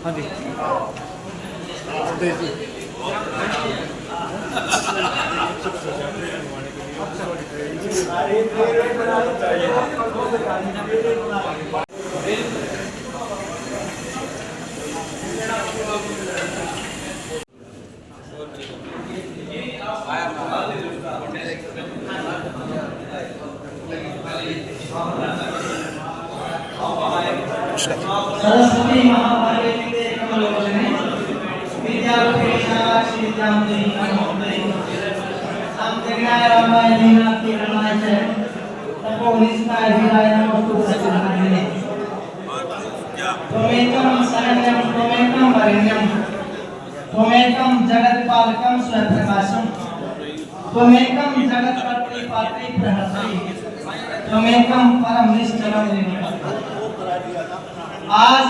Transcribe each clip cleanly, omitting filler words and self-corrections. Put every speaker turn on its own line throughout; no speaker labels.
हाँ जी
सरस्वती महाभारती कमलोचने विद्यापीठाः श्रीरामदेवी नमोस्तुते हम जगन्नाथ रामाय दीनाति रमाय च तपोनिष्ठाय वीराय नमोस्तुते सदानंदे त्वमेकं शरण्यं त्वमेकं वरेण्यं त्वमेकं जगत्पालकं स्वप्रकाशं त्वमेकं जगत्पति पात्रे प्रहर्षि त्वमेकं परम निश्चलं आज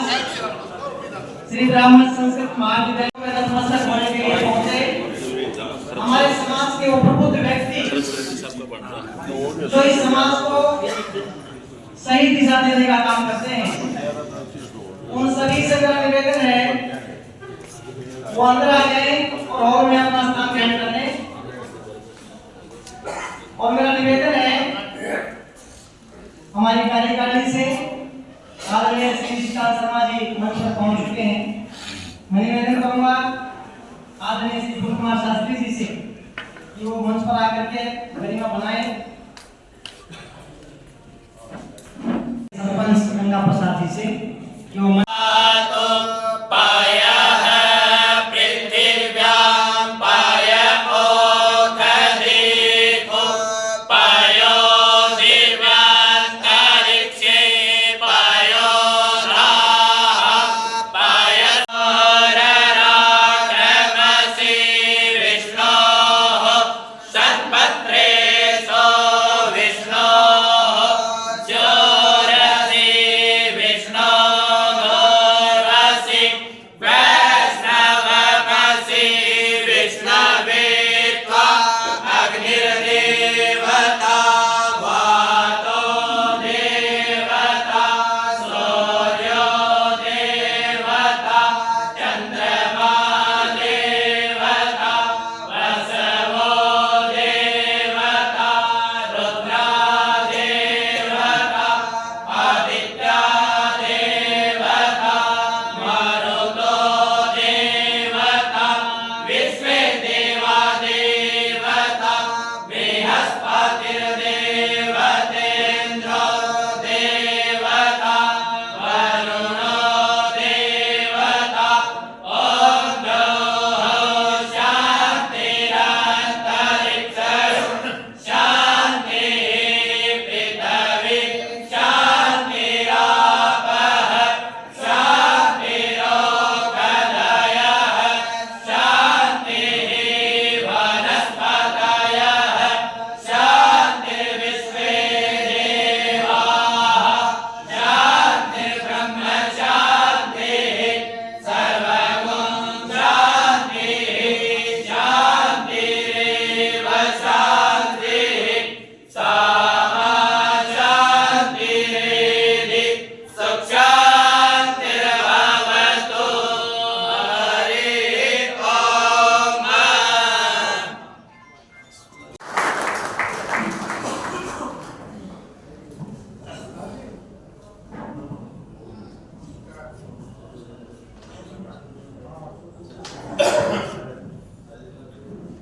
श्री ब्राह्मण संस्कृत महाविद्यालय में नतमस्तक होने के लिए पहुंचे हमारे समाज के वो प्रबुद्ध व्यक्ति जो इस समाज को सही दिशा देने का काम करते हैं। उन सभी से मेरा निवेदन है वो अंदर आ जाए और में अपना स्थान ग्रहण कर लें। और मेरा निवेदन है हमारी कार्यकारिणी से आदरणीय श्री विशाल शर्मा जी मंच पर पहुंच चुके हैं। मैं निवेदन करूंगा आदरणीय श्री कुमार शास्त्री जी से कि वो मंच पर आकर के गरिमा बनाए। सरपंच गंगा प्रसाद जी से कि वो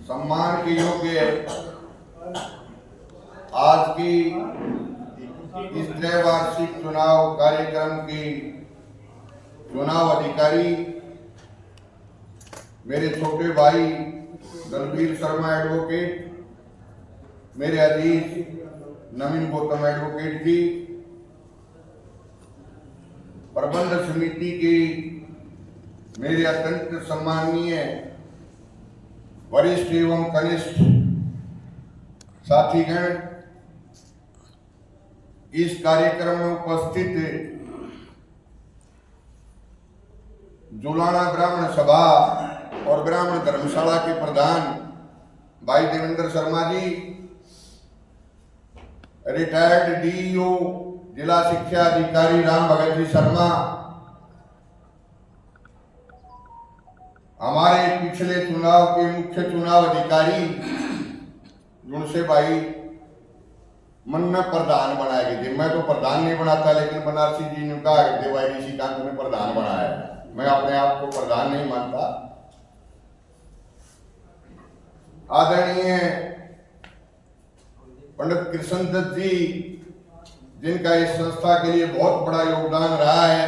सम्मान के योग्य आज की इस त्रैवार्षिक चुनाव कार्यक्रम की चुनाव अधिकारी मेरे छोटे भाई दलबीर शर्मा एडवोकेट, मेरे अजीज नवीन गौतम एडवोकेट जी, प्रबंध समिति की मेरे अत्यंत सम्माननीय वरिष्ठ एवं कनिष्ठ साथीगण, इस कार्यक्रम में उपस्थित जुलाना ब्राह्मण सभा और ब्राह्मण धर्मशाला के प्रधान भाई देवेंद्र शर्मा जी, रिटायर्ड डीईओ जिला शिक्षा अधिकारी राम भगत जी शर्मा, हमारे पिछले चुनाव के मुख्य चुनाव अधिकारी जुनसे भाई मन में प्रधान बनाए गए थे। मैं तो प्रधान नहीं बनाता, लेकिन बनारसी जी ने कहा देवाई ऋषिकांत ने प्रधान बनाया। मैं अपने आप को प्रधान नहीं मानता। आदरणीय पंडित कृष्ण दत्त जी, जिनका इस संस्था के लिए बहुत बड़ा योगदान रहा है,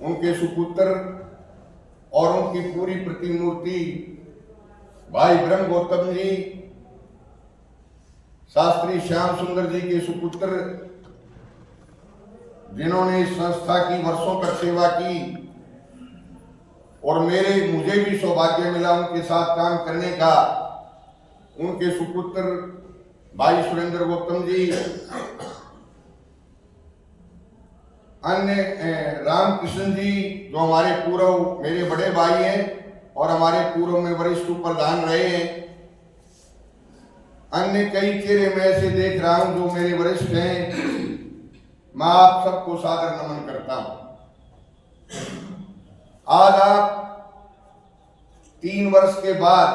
उनके सुपुत्र और उनकी पूरी प्रतिमूर्ति भाई ब्रह्म गौतम जी, शास्त्री श्याम सुंदर जी के सुपुत्र, जिन्होंने इस संस्था की वर्षों तक सेवा की और मुझे भी सौभाग्य मिला उनके साथ काम करने का, उनके सुपुत्र भाई सुरेंद्र गौतम जी, अन्य रामकृष्ण जी जो हमारे पूर्व मेरे बड़े भाई हैं और हमारे पूर्व में वरिष्ठ प्रधान रहे हैं, अन्य कई चेहरे मैं ऐसे देख रहा हूं जो मेरे वरिष्ठ हैं। मैं आप सबको सादर नमन करता हूं। आज आप 3 वर्ष के बाद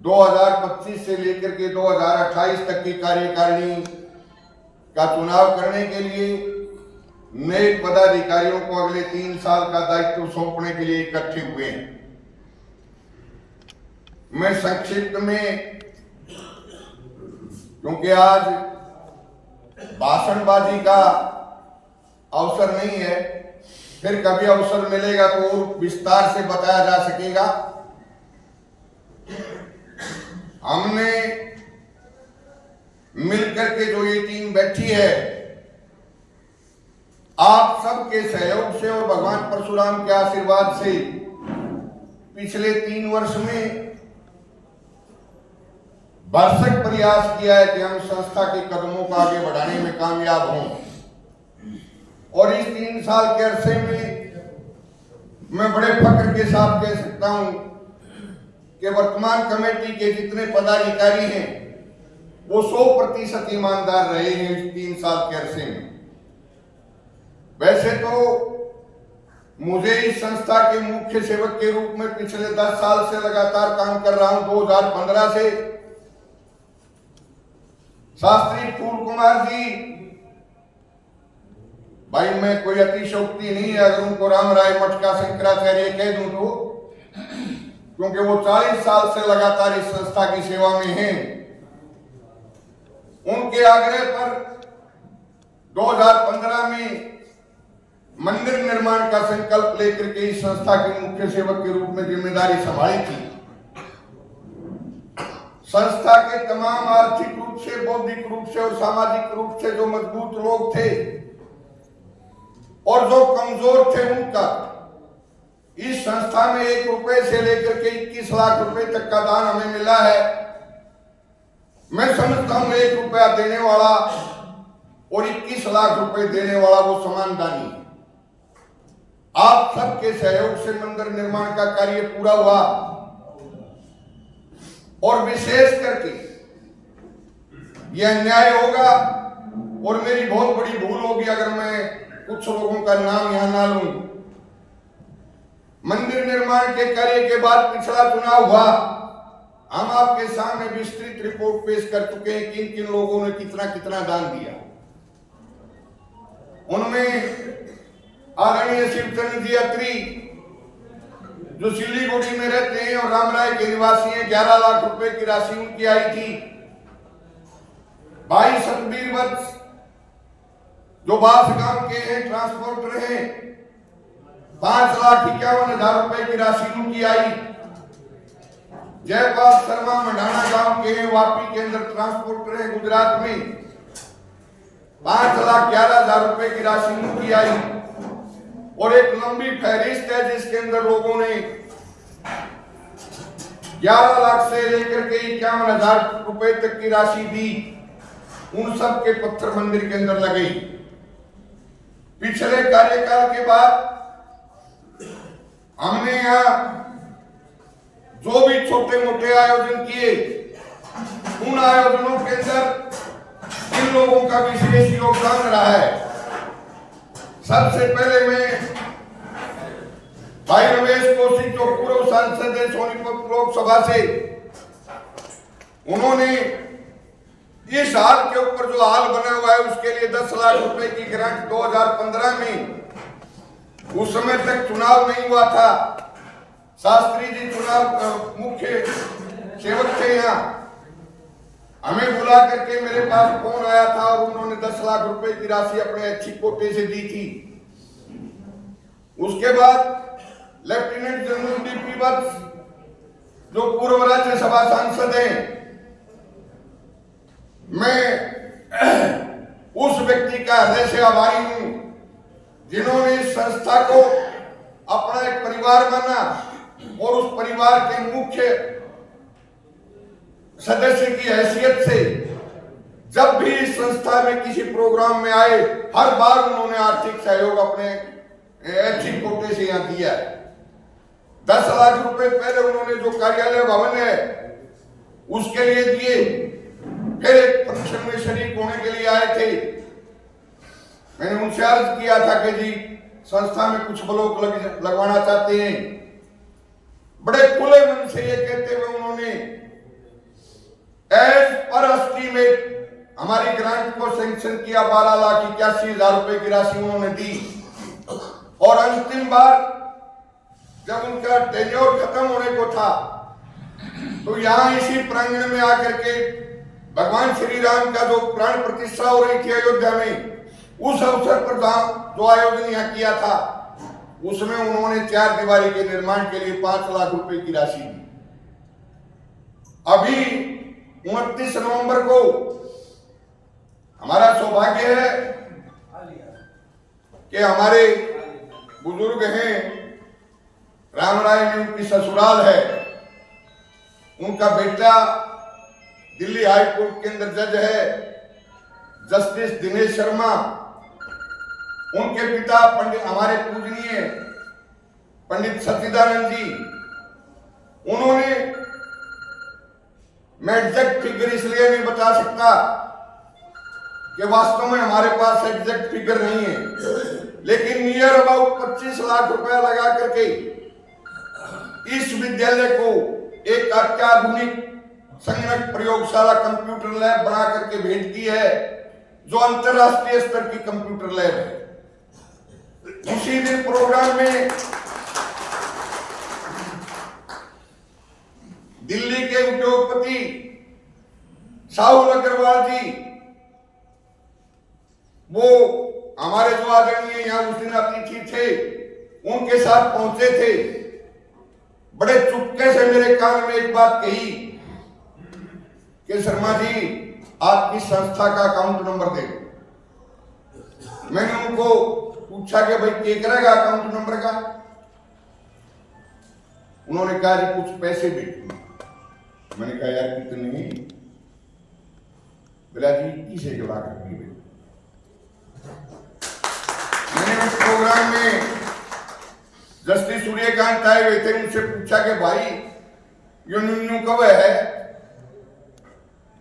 2025 से लेकर के 2028 तक की कार्यकारिणी का चुनाव करने के लिए नए पदाधिकारियों को अगले 3 साल का दायित्व सौंपने के लिए इकट्ठे हुए हैं। मैं संक्षिप्त में, क्योंकि आज भाषणबाजी का अवसर नहीं है, फिर कभी अवसर मिलेगा तो और विस्तार से बताया जा सकेगा। हमने मिलकर के जो ये टीम बैठी है, आप सबके सहयोग से और भगवान परशुराम के आशीर्वाद से पिछले 3 वर्ष में भरसक प्रयास किया है कि हम संस्था के कदमों को आगे बढ़ाने में कामयाब हों। और इस 3 साल के अरसे में मैं बड़े फख्र के साथ कह सकता हूं कि वर्तमान कमेटी के जितने पदाधिकारी हैं वो 100% ईमानदार रहे हैं इस 3 साल के अरसे में। वैसे तो मुझे इस संस्था के मुख्य सेवक के रूप में पिछले 10 साल से लगातार काम कर रहा हूं। 2015 से शास्त्री फूल कुमार जी, भाई मैं कोई अतिशयोक्ति नहीं है अगर उनको राम राय मठ का शंकराचार्य कह दूं तो, क्योंकि वो 40 साल से लगातार इस संस्था की सेवा में हैं। उनके आग्रह पर 2015 में मंदिर निर्माण का संकल्प लेकर के इस संस्था के मुख्य सेवक के रूप में जिम्मेदारी संभाली थी। संस्था के तमाम आर्थिक रूप से, बौद्धिक रूप से और सामाजिक रूप से जो मजबूत लोग थे और जो कमजोर थे, उनका इस संस्था में 1 रुपए से लेकर के 21 लाख रुपए तक का दान हमें मिला है। मैं समझता हूं 1 रुपया देने वाला और 21 लाख रुपए देने वाला वो समान दानी है। आप सबके सहयोग से मंदिर निर्माण का कार्य पूरा हुआ और विशेष करके यह अन्याय होगा और मेरी बहुत बड़ी भूल होगी अगर मैं कुछ लोगों का नाम यहां ना लूं। मंदिर निर्माण के कार्य के बाद पिछला चुनाव हुआ, हम आपके सामने विस्तृत रिपोर्ट पेश कर चुके हैं किन किन लोगों ने कितना कितना दान दिया। उनमें आदरणीय शिवचंद्र जी अत्री जो सिलीगुड़ी में रहते हैं और रामराय के निवासी हैं, 11 लाख रुपए की राशि उनकी आई थी। भाई सतबीर वत्स जो बास गांव के हैं, ट्रांसपोर्टर हैं, 5,51,000 रुपए की राशि उनकी आई। जयपाल शर्मा मंडाना गांव के हैं, वापी के अंदर ट्रांसपोर्टर हैं गुजरात में, 5,11,000 रुपए की राशि उनकी आई। और एक लंबी फहरिस्त है जिसके अंदर लोगों ने 11 लाख से लेकर के 51,000 रुपए तक की राशि दी। उन सब के पत्थर मंदिर के अंदर लगे। पिछले कार्यकाल के बाद हमने यहाँ जो भी छोटे मोटे आयोजन किए, उन आयोजनों के अंदर इन लोगों का विशेष योगदान रहा है। सबसे पहले मैं भाई रमेश कौशिक जो पूर्व सांसद है सोनीपत लोकसभा से, उन्होंने इस हाल के ऊपर जो हाल बना हुआ है उसके लिए 10 लाख रुपए की ग्रांट 2015 में, उस समय तक चुनाव नहीं हुआ था, शास्त्री जी चुनाव मुख्य सेवक थे यहाँ, हमें बुला करके मेरे पास फोन आया था और उन्होंने 10 लाख रुपए की राशि अपने अच्छी कोटे से दी थी। उसके बाद लेफ्टिनेंट जनरल डीपी वत्स जो पूर्व राज्यसभा सांसद हैं, मैं उस व्यक्ति का हृदय से आभारी हूं जिन्होंने इस संस्था को अपना एक परिवार माना और उस परिवार के मुख्य सदस्य की हैसियत से जब भी इस संस्था में किसी प्रोग्राम में आए, हर बार उन्होंने आर्थिक सहयोग अपने अच्छी कोटे से यहाँ दिया है। 10 लाख रुपए पहले उन्होंने जो कार्यालय भवन है उसके लिए दिए, फिर एक फंक्शन में शरीक होने के लिए आए थे। मैंने उनसे अर्ज किया था कि जी संस्था में कुछ ब्लॉक लगवाना चाहते हैं। बड़े खुले मन से ये कहते हुए उन्होंने एज पर एस्टीमेट हमारी ग्रांट को सैंक्शन किया, 12,81,000 रुपए की राशि उन्होंने दी। और अंतिम बार जब उनका टेन्योर खत्म होने को था तो यहाँ इसी प्रांगण में आकर के भगवान श्री राम का जो प्राण प्रतिष्ठा हो रही थी अयोध्या में, उस अवसर पर जो आयोजन यहाँ किया था उसमें उन्होंने 4 दीवारी के निर्माण के लिए 5 लाख रुपए की राशि दी। अभी 29 नवंबर को हमारा सौभाग्य है कि हमारे बुजुर्ग हैं राम राय में उनकी ससुराल है, उनका बेटा दिल्ली हाई कोर्ट के अंदर जज है, जस्टिस दिनेश शर्मा, उनके पिता पंडित हमारे पूजनीय पंडित सच्चिदानंद जी, उन्होंने, मैं एग्जैक्ट फिगर इसलिए नहीं बता सकता कि वास्तव में हमारे पास एग्जैक्ट फिगर नहीं है, लेकिन नियर अबाउट 25 लाख रुपया लगा करके इस विद्यालय को एक अत्याधुनिक संगणक प्रयोगशाला कंप्यूटर लैब बना करके भेज दी है, जो अंतरराष्ट्रीय स्तर की कंप्यूटर लैब है। उसी दिन प्रोग्राम में दिल्ली के उद्योगपति साहुल अग्रवाल जी, वो हमारे जो आदरणीय यहाँ उस दिन अतिथि थे, उनके साथ पहुंचे थे। बड़े चुपके से मेरे कान में एक बात कही कि शर्मा जी आपकी संस्था का अकाउंट नंबर दे। मैंने उनको पूछा कि भाई क्या करेगा अकाउंट नंबर का? उन्होंने कहा जी कुछ पैसे भेजो। मैंने कहा यार कितने? बोला जी 21 लाख रुपये। मैंने उस प्रोग्राम में जस्टिस सूर्यकांत आए हुए थे, उनसे पूछा कि भाई ये न्यू कब है?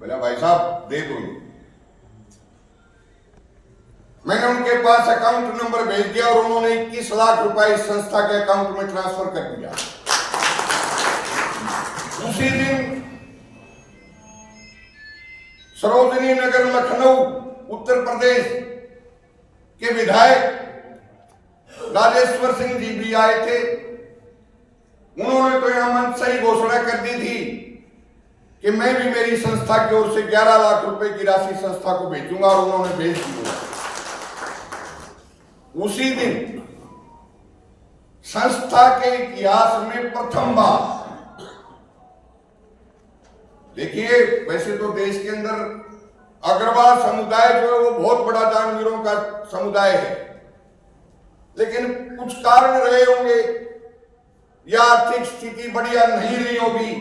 बोला भाई साहब दे दो। मैंने उनके पास अकाउंट नंबर भेज दिया और उन्होंने 21 लाख रुपए इस संस्था के अकाउंट में ट्रांसफर कर दिया। उसी दिन सरोजनी नगर लखनऊ उत्तर प्रदेश के विधायक राजेश्वर सिंह जी भी आए थे। उन्होंने तो यहां मंच से ही घोषणा कर दी थी कि मैं भी मेरी संस्था की ओर से 11 लाख रुपए की राशि संस्था को भेजूंगा, और उन्होंने भेज दी। उसी दिन संस्था के इतिहास में प्रथम बार, देखिए वैसे तो देश के अंदर अग्रवाल समुदाय जो है वो बहुत बड़ा दानवीरों का समुदाय है, लेकिन कुछ कारण रहे होंगे या आर्थिक स्थिति बढ़िया नहीं रही होगी,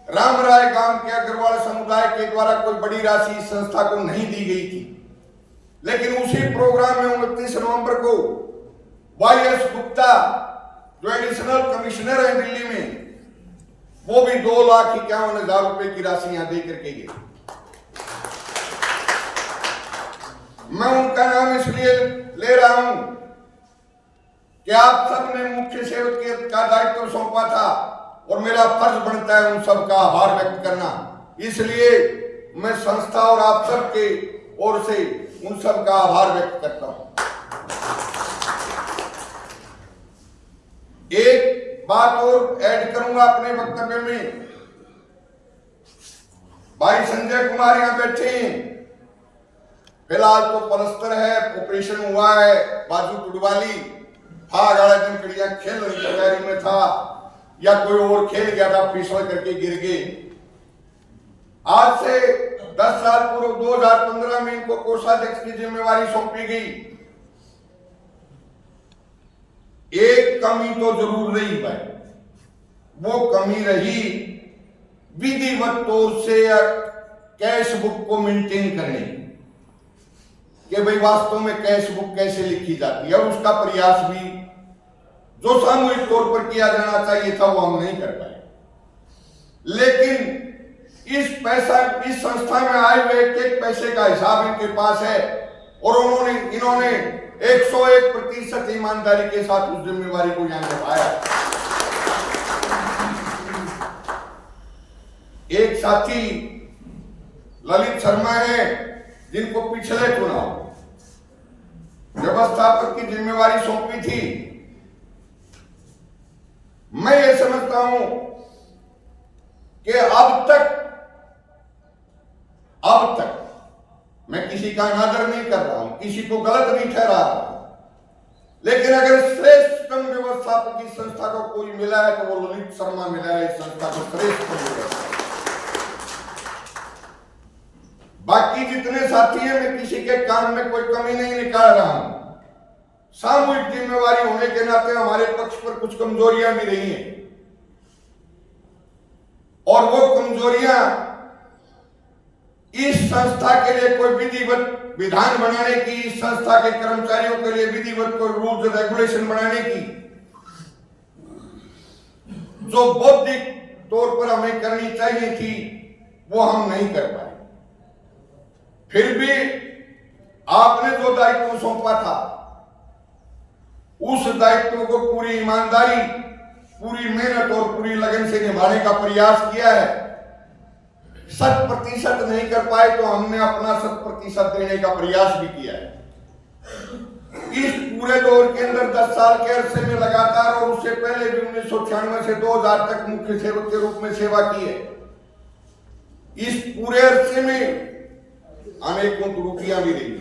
रामराय गांव के अग्रवाल समुदाय के द्वारा कोई बड़ी राशि इस संस्था को नहीं दी गई थी। लेकिन उसी प्रोग्राम में 29 नवंबर को YS गुप्ता जो एडिशनल कमिश्नर है दिल्ली में, वो भी 2,51,000 रुपए की राशि यहां दे करके गए। मैं उनका नाम इसलिए ले रहा हूं कि आप सबने मुख्य सेवक का दायित्व सौंपा था और मेरा फर्ज बनता है उन सबका आभार व्यक्त करना। इसलिए मैं संस्था और आप सबके ओर से उन सबका आभार व्यक्त करता हूं। एक बात और ऐड करूंगा अपने वक्तव्य में। भाई संजय कुमार यहां बैठे हैं। फिलहाल तो पलस्तर है, ऑपरेशन हुआ है, बाजू टुडवाली था, गाड़ा दिन कड़िया खेल रही तैयारी में था या कोई और खेल गया था, फिसल करके गिर गए। आज से 10 साल पूर्व 2015 में इनको कोषाध्यक्ष की जिम्मेवारी सौंपी गई। एक कमी तो जरूर रही भाई, वो कमी रही विधिवत तौर से कैश बुक को मेंटेन करने कि भाई वास्तव में कैश बुक कैसे लिखी जाती है, और उसका प्रयास भी जो सामूहिक तौर पर किया जाना चाहिए था वो हम नहीं कर पाए। लेकिन इस संस्था में आए हुए एक पैसे का हिसाब इनके पास है और इन्होंने 101% ईमानदारी के साथ उस जिम्मेवारी को यहां निभाया। एक साथी ललित शर्मा है जिनको पिछले चुनाव व्यवस्थापक की जिम्मेवारी सौंपी थी। मैं ये समझता हूं कि अब तक मैं किसी का अनादर नहीं कर रहा हूं, किसी को गलत नहीं ठहरा रहा, लेकिन अगर श्रेष्ठतम व्यवस्थापक इस संस्था को कोई मिला है तो वो ललित शर्मा मिला है। इस संस्था को श्रेष्ठतम व्यवस्थापक। बाकी जितने साथी हैं, मैं किसी के काम में कोई कमी नहीं निकाल रहा हूं। सामूहिक जिम्मेवारी होने के नाते हमारे पक्ष पर कुछ कमजोरियां भी रही हैं और वो कमजोरियां इस संस्था के लिए कोई विधिवत विधान बनाने की, इस संस्था के कर्मचारियों के लिए विधिवत कोई रूल्स रेगुलेशन बनाने की जो बौद्धिक तौर पर हमें करनी चाहिए थी वो हम नहीं कर पाए। फिर भी आपने जो दायित्व सौंपा था उस दायित्व को पूरी ईमानदारी, पूरी मेहनत और पूरी लगन से निभाने का प्रयास किया है। 100% नहीं कर पाए तो हमने अपना 100% देने का प्रयास भी किया है। इस पूरे दौर के अंदर 10 साल के अरसे में लगातार और उससे पहले भी 1996 से 2000 तक मुख्य सेवक के रूप में सेवा की है। इस पूरे अरसे में अनेकों त्रुटियां भी रही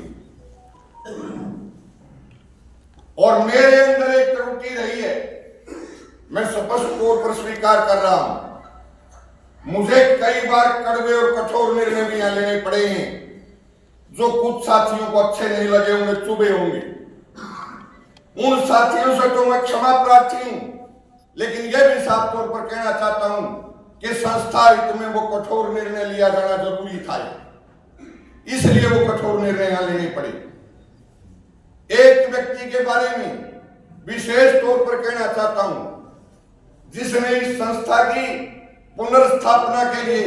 और मेरे अंदर एक त्रुटि रही है, मैं स्पष्ट तौर पर स्वीकार कर रहा हूं। मुझे कई बार कड़वे और कठोर निर्णय भी यहां लेने पड़े हैं जो कुछ साथियों को अच्छे नहीं लगे होंगे, चुभे होंगे। उन साथियों से तो मैं क्षमा प्रार्थी हूं, लेकिन यह भी साफ तौर पर कहना चाहता हूं कि संस्था हित में वो कठोर निर्णय लिया जाना जरूरी था, इसलिए वो कठोर निर्णय यहां लेने पड़े। एक व्यक्ति के बारे में विशेष तौर पर कहना चाहता हूं जिसने इस संस्था की पुनर्स्थापना के लिए,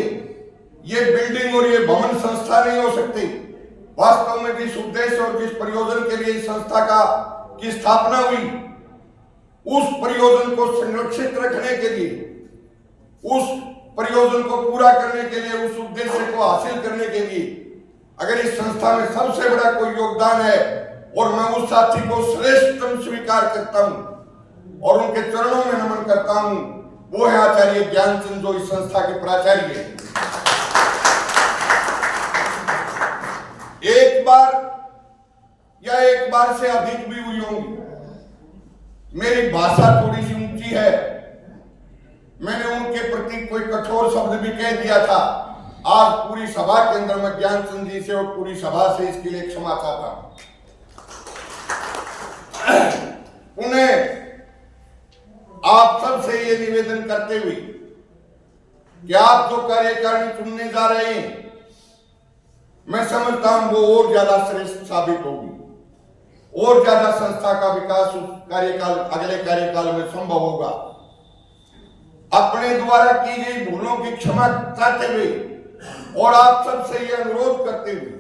ये बिल्डिंग और ये भवन संस्था नहीं हो सकती। वास्तव में जिस उद्देश्य और जिस प्रयोजन के लिए इस संस्था की स्थापना हुई, उस प्रयोजन को संरक्षित रखने के लिए, उस प्रयोजन को पूरा करने के लिए, उस उद्देश्य को हासिल करने के लिए अगर इस संस्था में सबसे बड़ा कोई योगदान है और मैं उस साथी को श्रेष्ठतम स्वीकार करता हूं और उनके चरणों में नमन करता हूं, वो है आचार्य ज्ञानचंद जो इस संस्था के प्राचार्य हैं। एक बार या एक बार से अधिक भी हुई होंगी, मेरी भाषा थोड़ी सी ऊंची है, मैंने उनके प्रति कोई कठोर शब्द भी कह दिया था। आज पूरी सभा के अंदर मैं ज्ञानचंद जी से और पूरी सभा से इसके लिए क्षमा चाहता हूं। उन्हें आप सबसे ये निवेदन करते हुए कि आप जो कार्यकारिणी चुनने जा रहे हैं, मैं समझता हूं वो और ज्यादा श्रेष्ठ साबित होगी और ज्यादा संस्था का विकास उस कार्यकाल, अगले कार्यकाल में संभव होगा। अपने द्वारा की गई भूलों की क्षमा चाहते हुए और आप सबसे यह अनुरोध करते हुए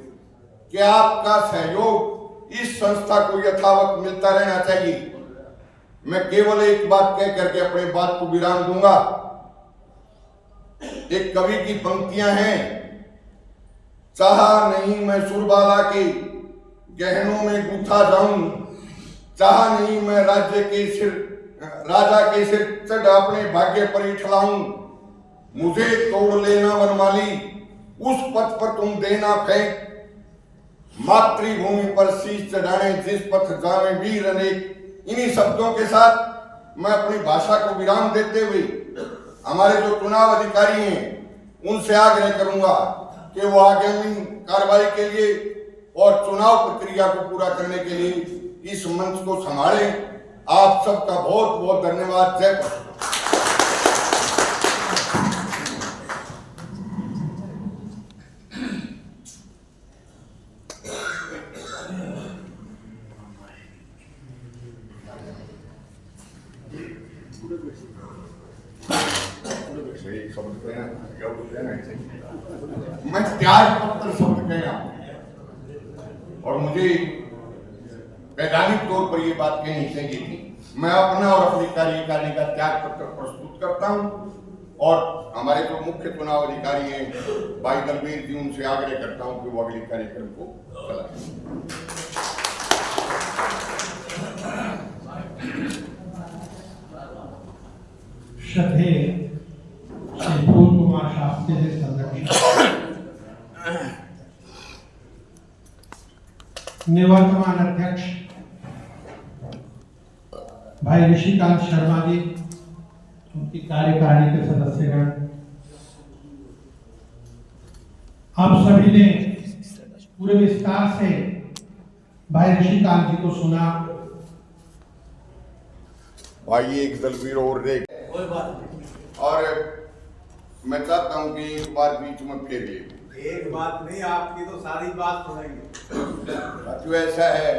कि आपका सहयोग इस संस्था को यथावत मिलता रहना चाहिए। मैं केवल एक बात कह करके अपने बात को विराम दूंगा। एक कवि की पंक्तियां हैं, चाहा नहीं मैं सुरबाला के गहनों में गूंथा जाऊं, चाहा नहीं मैं राजा के सिर चढ़ अपने भाग्य पर इठलाऊं, मुझे तोड़ लेना वनमाली उस पथ पर तुम देना फेंक, मातृभूमि पर शीश चढ़ाने जिस पथ जावे वीर अनेक। इन्हीं शब्दों के साथ मैं अपनी भाषा को विराम देते हुए हमारे जो चुनाव अधिकारी हैं उनसे आग्रह करूंगा कि वो आगामी कार्रवाई के लिए और चुनाव प्रक्रिया को पूरा करने के लिए इस मंच को संभालें। आप सबका बहुत बहुत धन्यवाद। जय हिंद। मैं त्याग पत्र शब्द कहना और मुझे वैधानिक तौर पर यह बात कहनी चाहिए थी। मैं अपना और अपनी कार्यकारिणी का त्याग पत्र प्रस्तुत करता हूं और हमारे जो मुख्य चुनाव अधिकारी हैं भाई दलबीर जी, उनसे आग्रह करता हूं कि वो अगले कार्यक्रम को चलाएं।
श्रद्धेय श्री फूल कुमार शास्त्री जी संरक्षक, निवर्तमान अध्यक्ष भाई ऋषिकांत शर्मा जी, उनकी कार्यकारिणी के सदस्यगण, आप सभी ने पूरे विस्तार से भाई ऋषिकांत जी को सुना।
भाई एक दलबीर और देख,
कोई बात नहीं।
और मैं चाहता हूं कि एक बार बीच में फिर ले।
एक बात नहीं, आपकी तो सारी बात सुनेंगे।
जो ऐसा है,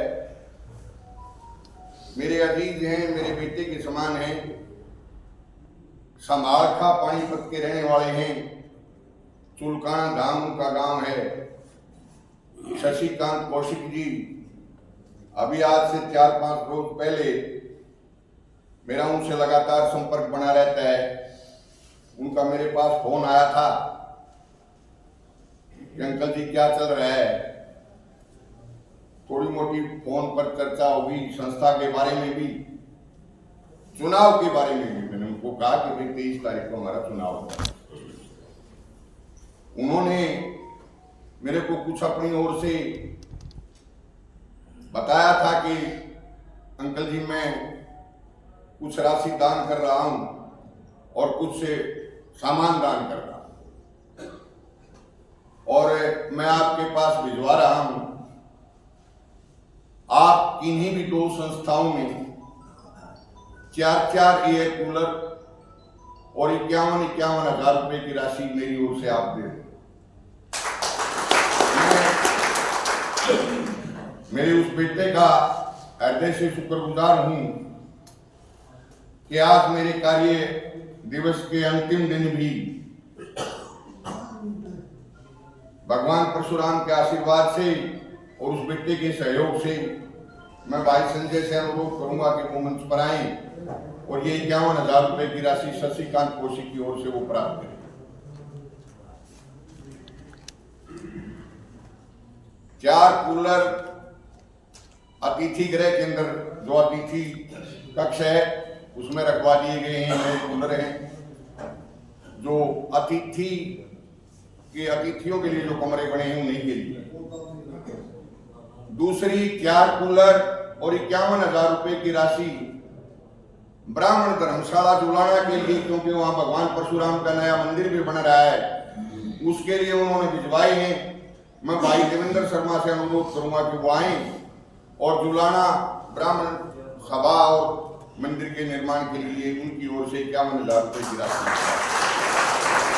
मेरे अजीज हैं, मेरे बेटे के समान हैं, समाखा पानीपत के रहने वाले हैं, चुलकाना धाम उनका गांव है। शशिकांत कौशिक जी, अभी आज से 4-5 रोज पहले मेरा उनसे लगातार संपर्क बना रहता है। उनका मेरे पास फोन आया था कि अंकल जी क्या चल रहा है। थोड़ी मोटी फोन पर चर्चा होगी, संस्था के बारे में भी, चुनाव के बारे में भी। मैंने उनको कहा कि भाई 23 तारीख को हमारा चुनाव होगा। उन्होंने मेरे को कुछ अपनी ओर से बताया था कि अंकल जी मैं कुछ राशि दान कर रहा हूं और कुछ से सामान दान कर रहा हूं और मैं आपके पास भिजवा रहा हूं। आप किन्हीं भी 2 संस्थाओं में 4 एयर कूलर और 51 हजार रुपए की राशि मेरी ओर से आप दे दें। मेरे उस बेटे का हृदय से शुक्रगुजार हूं कि आज मेरे कार्य दिवस के अंतिम दिन भी भगवान परशुराम के आशीर्वाद से और उस बेटे के सहयोग से मैं भाई संजय से अनुरोध करूंगा कि वो मंच पर आए और ये 51,000 रुपए की राशि शशिकांत कौशिक की ओर से वो प्राप्त करें। 4 कूलर अतिथि गृह के अंदर जो अतिथि कक्ष है उसमें रखवा दिए गए हैं। नए कूलर हैं जो अतिथियों के लिए जो कमरे बने हैं उन्हीं के लिए। दूसरी 4 कूलर और 51,000 रुपए की राशि ब्राह्मण धर्मशाला जुलाना के लिए, क्योंकि वहां भगवान परशुराम का नया मंदिर भी बन रहा है, उसके लिए उन्होंने भिजवाई है। मैं भाई देवेंद्र शर्मा से अनुरोध करूंगा कि वो आए और जुलाना ब्राह्मण सभा और मंदिर के निर्माण के लिए उनकी ओर से 51,000 रुपए की राशि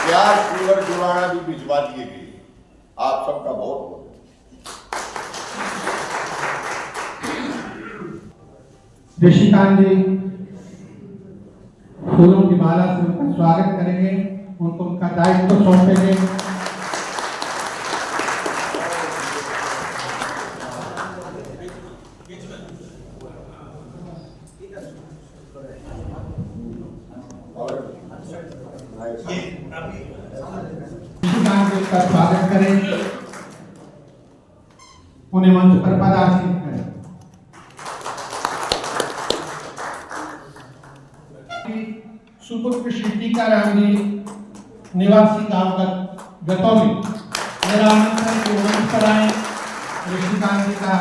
4 कूलर जुलाना भी भिजवा दिए गए। आप सबका बहुत बहुत
ऋषिकांत जी फूलों की माला से उनका स्वागत करेंगे, उनको उनका दायित्व सौंपेंगे। ऋषिकांत का स्वागत करें, उन्हें मंच पर पदार्पण करें। सुपुत्र श्री टीकाराम जी निवासी गांव गतौली मेरा आमंत्रण के मंच पर आए, ऋषिकांत जी का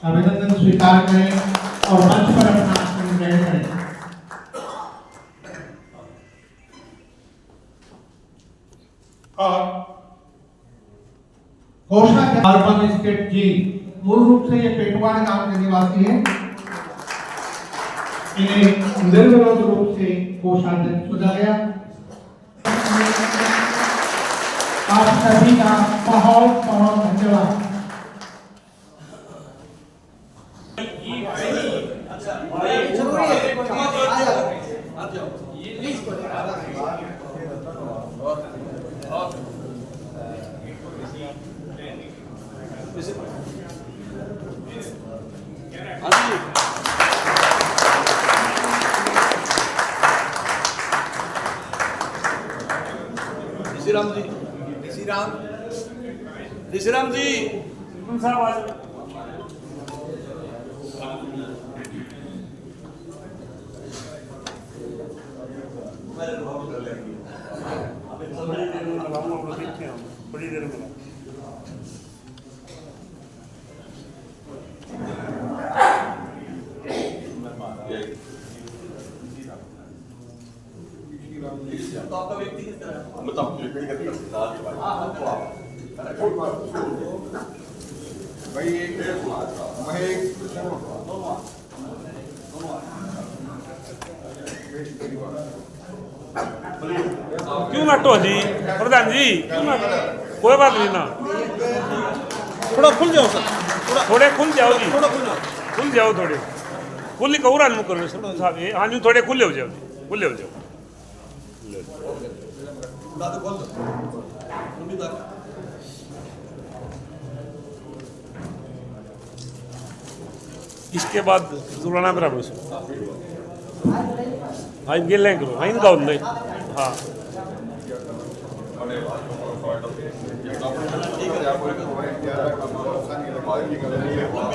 अभिनंदन स्वीकार करें और मंच पर अपना आसन ग्रहण करें। और घोषणा के अर्बन स्टेट जी मूल रूप से ये पेटवाड़ गांव के निवासी हैं। इन्हें निर्विरोध रूप से कोषाध्यक्ष चुना गया। आप सभी का बहुत बहुत धन्यवाद।
ऋषिराम जी
बड़ी देर में
भाई
क्यों नटो जी प्रधान जी क्यों नटो? कोई बात नहीं ना,
थोड़ा खुल जाओ सर,
थोड़े खुल जाओ जी,
थोड़ा
खुल जाओ थोड़े खुली कौरा नहीं करो साहब ये। हाँ जी थोड़े खुले हो जाओ जी, खुले हो जाओ। इसके बाद जुड़ना मेरा बस हाँ गिल नहीं करो हाँ इनका नहीं हाँ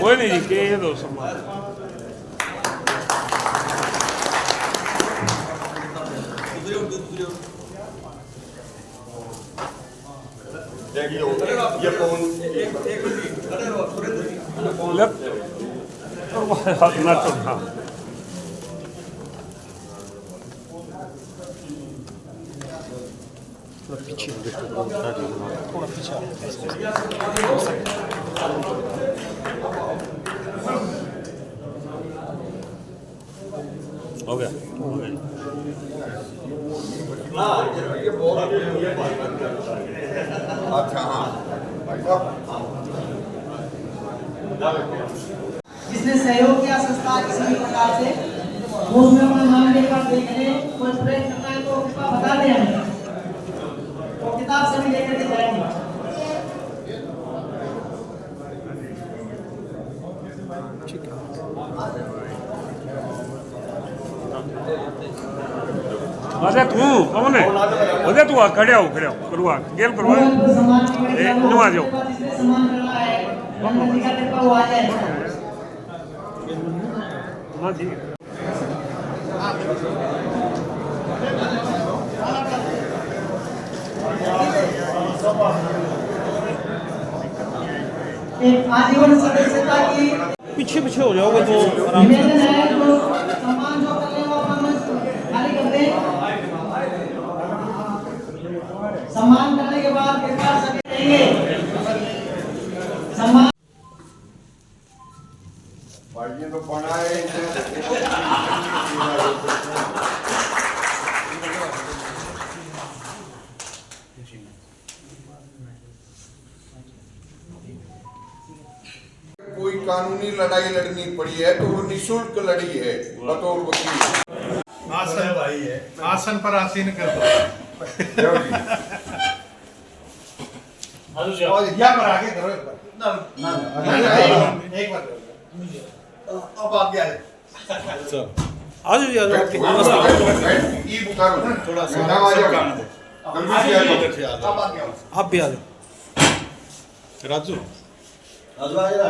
कोई नहीं जी के ये दो सम्मान ना तो हाँ हो गया
अच्छा हाँ
जिसने सहयोग किया संस्था किसी भी प्रकार से वो उसमें अपना नाम लेकर देख ले, कोई प्रेस करना है तो उसका बता दें हमें, तो किताब से भी लेकर के जाएंगे।
अरे तू कौन है? अरे तू खड़े हो करवा गेल करवा ए नो आ जाओ
जिसने सम्मान करना है रंगन जी का कृपा वो आ जाए।
हाँ जी
एक आजीवन सदस्यता की
पीछे पीछे हो जाओगे तो
निवेदन है, तो सम्मान जो कर ले वो अपना मंच खाली कर दें। सम्मान करने के बाद कृपया सभी देंगे सम्मान।
भाई ये तो पढ़ा है कोई कानूनी लड़ाई लड़नी पड़ी है तो वो निशुल्क लड़ी है बतौर वकील।
आसन भाई है, आसन पर आसीन कर दो। या पर आगे करो एक बार। एक बार अब आगे आए।
आ जाओ यार
ई उतारो थोड़ा सा आ जाओ
आप भी आ जाओ
राजू राजू आ जा